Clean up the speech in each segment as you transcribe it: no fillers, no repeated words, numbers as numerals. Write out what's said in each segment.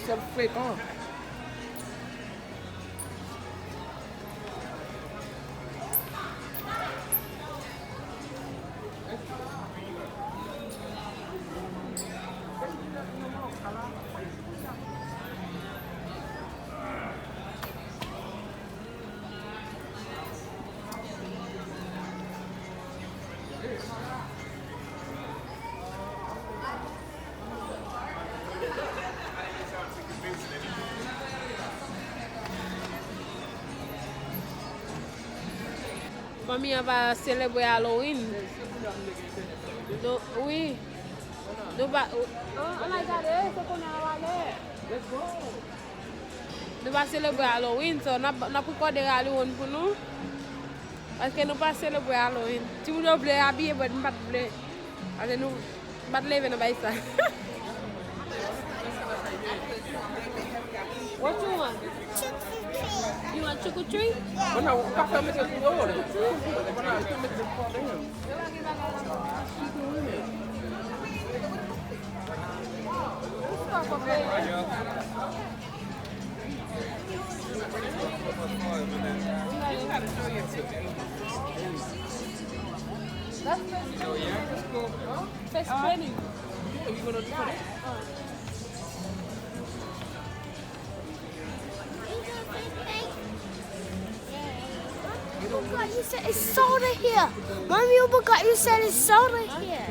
seul fréquent. Famille va célébrer Halloween. Oui. On a gardé ce qu'on a avalé. Nous va célébrer Halloween, so on a préparé Halloween pour nous. Parce que nous pas célébrer Halloween. Si vous voulez habiller, vous ne pas voulez. Parce que nous pas lever dans ça. What you want? You want trick or treat? Oh non, pas faire mettre le dehors. Voilà, il faut mettre le fond dehors. Face training. Are you going to do it? Oh God, you said it's soda here. Mommy, oh my God, you said it's soda here.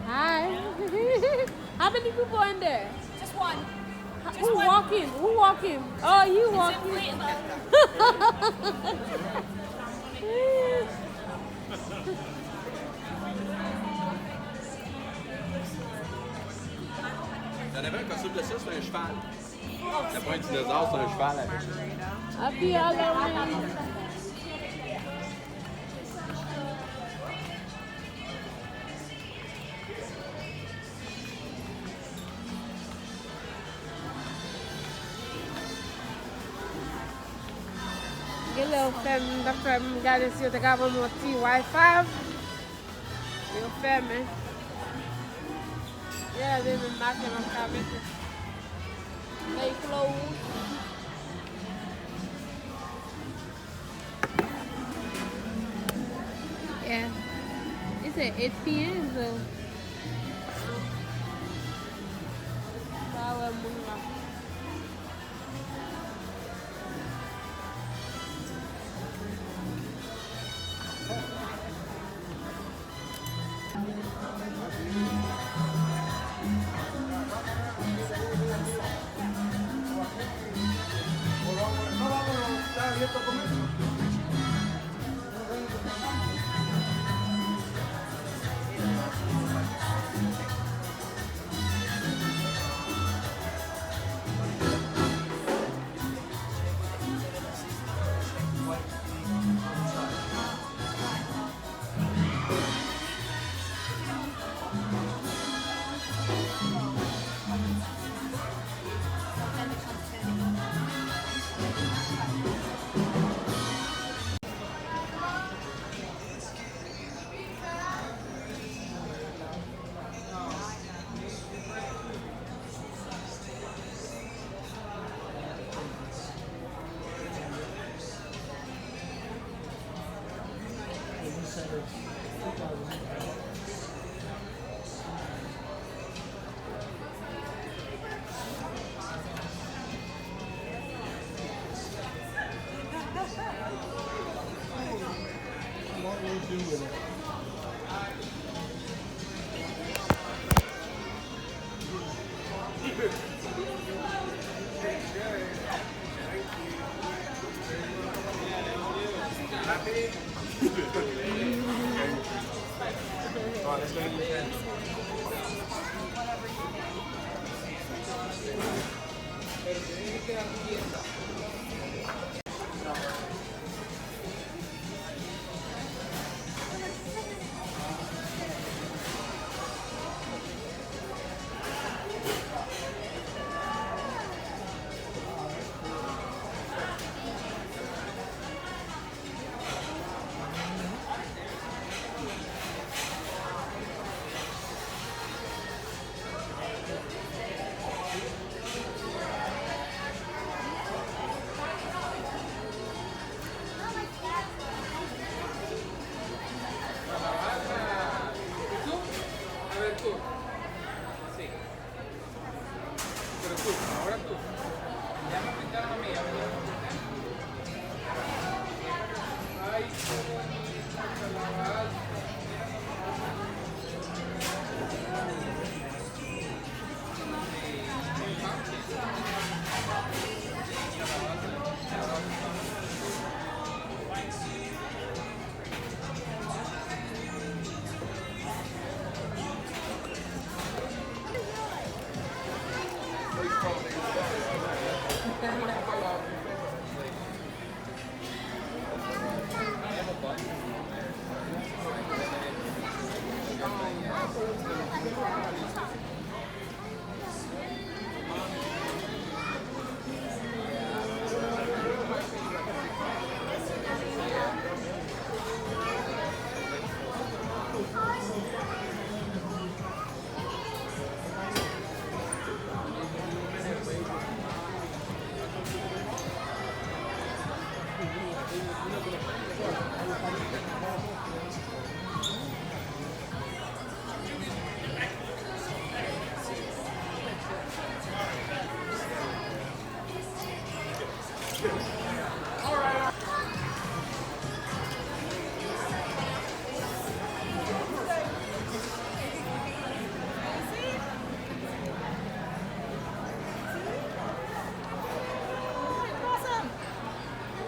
Hi. How many people in there? Just one. Who walking? Who walking? Oh, you walking. Il y en avait un costume de ça, c'est un cheval. C'est pas un dinosaure, c'est un cheval avec. Happy Halloween. Little femme, the femme got this here to have one more TY5. Little femme. Yeah, they've been knocking on coming. They closed. Yeah. It's at 8 p.m. so. Flower moonlight.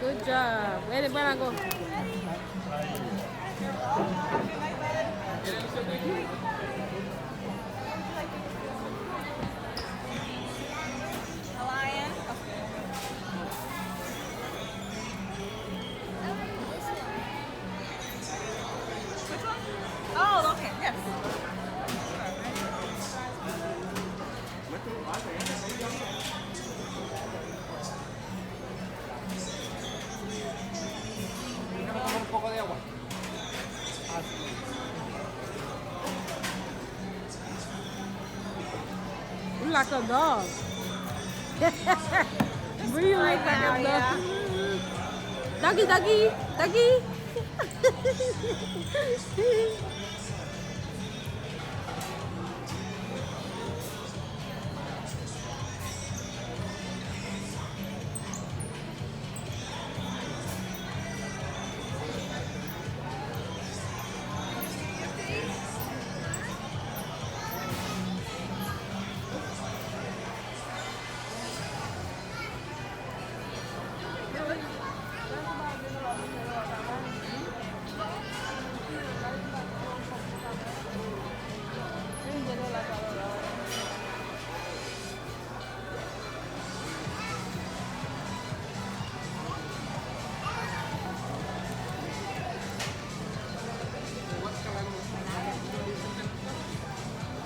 Good job. Where did Brenna go? Lion. Oh, okay. Yes. Un poco de agua. You like a dog. Really like a dog. Doggy, doggy, doggy.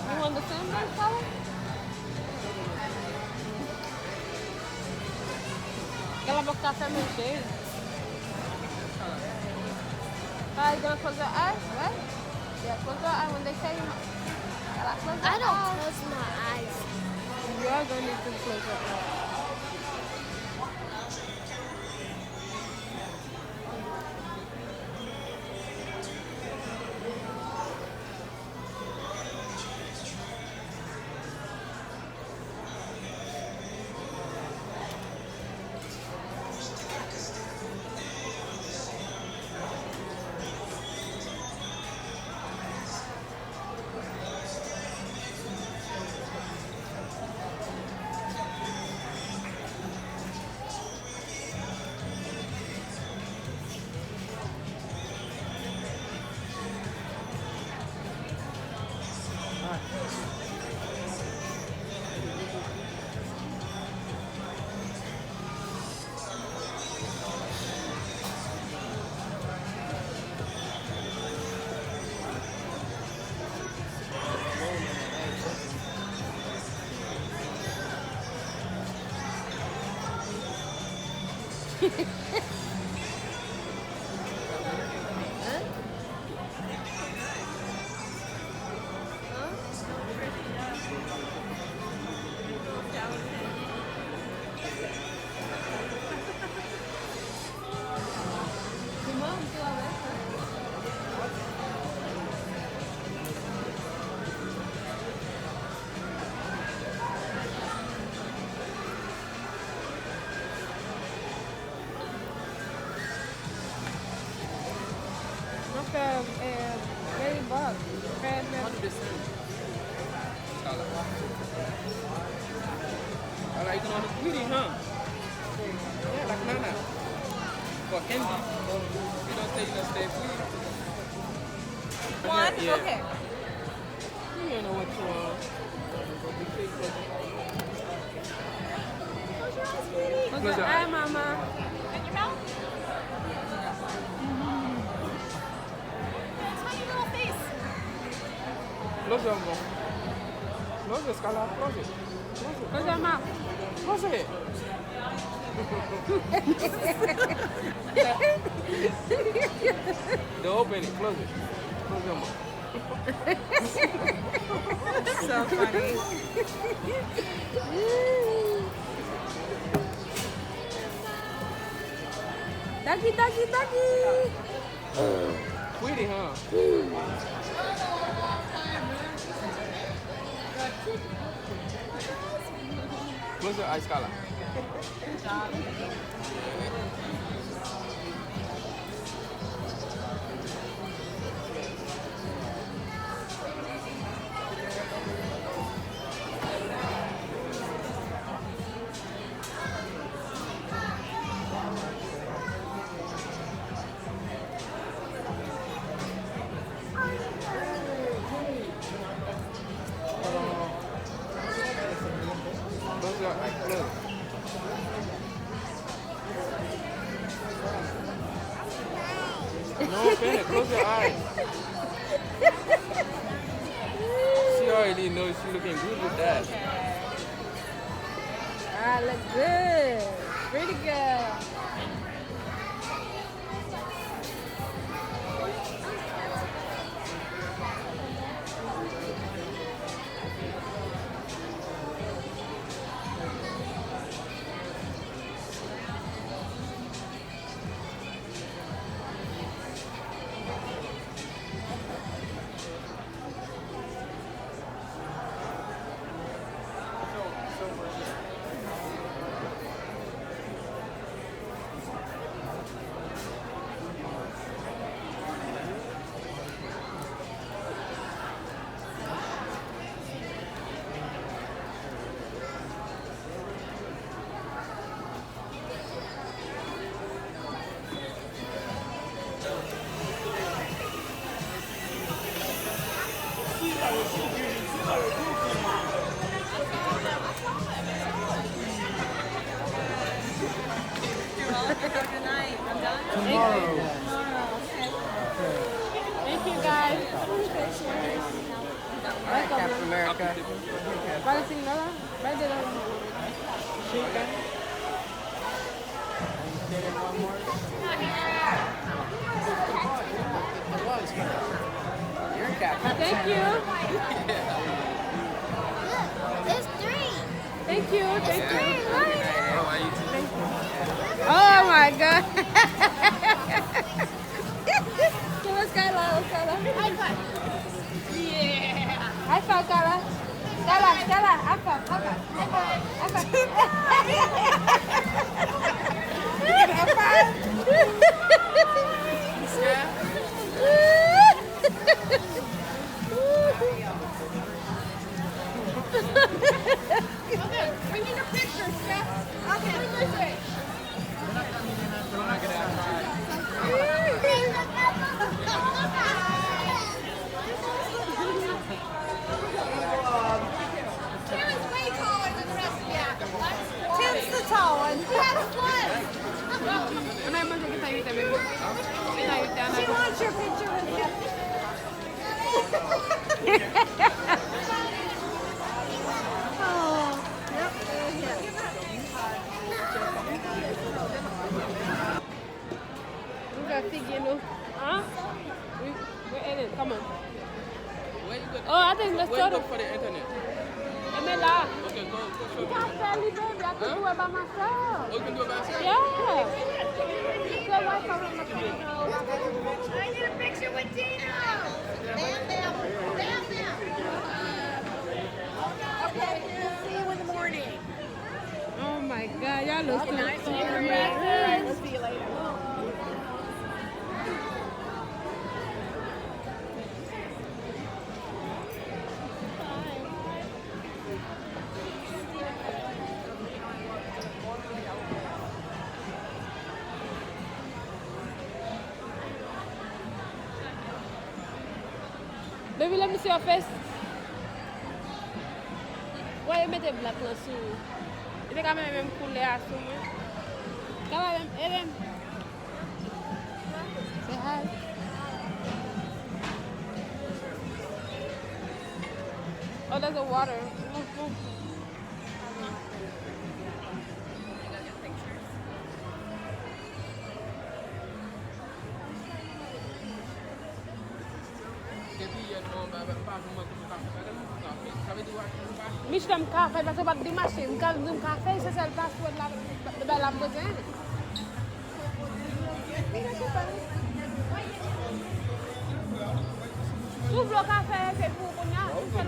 You want the same color? Ela vai ficar até meio cheio. You gonna close your eyes, right? Yeah, close your eyes when they say you. Close your I don't eyes. close my eyes. You are going to need to close your eyes. Ladybug. I like it on the sweetie, huh? Yeah, like Nana. For candy. You don't say you don't stay sweet. One? Yeah. Okay. You don't know what you want. Close your eye, mama. And your mouth? Tiny little face. Close your mouth. Close it, Scarlett. Close it. Close it. Close your mouth. Close it. Don't open it. Close it. Close your mouth. So funny. Ducky, ducky, ducky. Sweetie, huh? Close your eyes, Scarlett. Close your eyes. Close. No, open it. Close your eyes. She already knows she's looking good with that. Ah, look good. Pretty good. Thank you guys. Welcome. America. ¿Vale sin nada? ¿Vale de Thank you. There's 3. Thank you. Thank you. Three. Oh my God. Give us Skylar. High five. High five, Skylar. Skylar. High five. High Okay, we need a picture, Steph. Okay, this way. Karen's way taller than the rest of you. Tim's the tall one. He has one. She wants your picture with you. Oh, yep, there he is. We got figure, no. Huh? We're in it. Come on. Where you go? Oh, I think let's Where you go go to for the internet? Emela. Okay, go. You got family, baby. I can do it by myself. Oh, you can do it by yourself? Yeah. So why come on my phone? I need a picture with Dino. Bam, bam. Bam, bam. Okay, see you in the morning. Oh my God, y'all look so Nice cute. meeting you. We'll see you later. Baby, let me see your face. Why you mette black là-dessus? Il est quand même couleur à soumer. Quand même, Ellen. Say hi. Oh, there's a water. Mich dem kafe parce que bat di marché, m'kal dum kafe, c'est ça le password la de belle ambetin. Tout le café c'est pour qu'on y a. Ça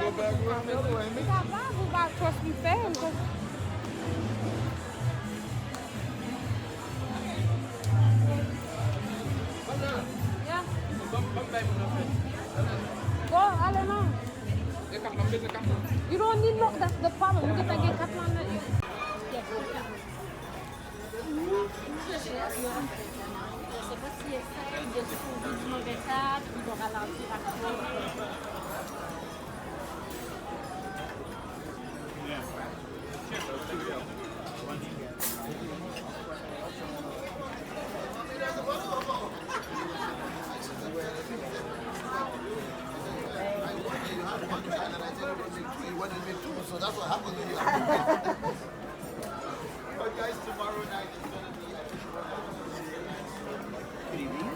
va, vous va trust me faire. Yeah. Go, allez non. You don't need no, that's the problem. You get to get cut on it. Je sais pas s'il essaye de trouver du mauvais cadre ou de ralentir à cause. So that's what happens when you But guys, tomorrow night is going to be Good evening.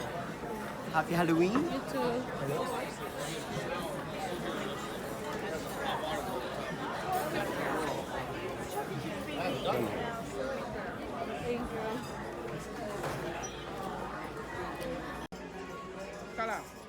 Happy Halloween. You too. Tá lá.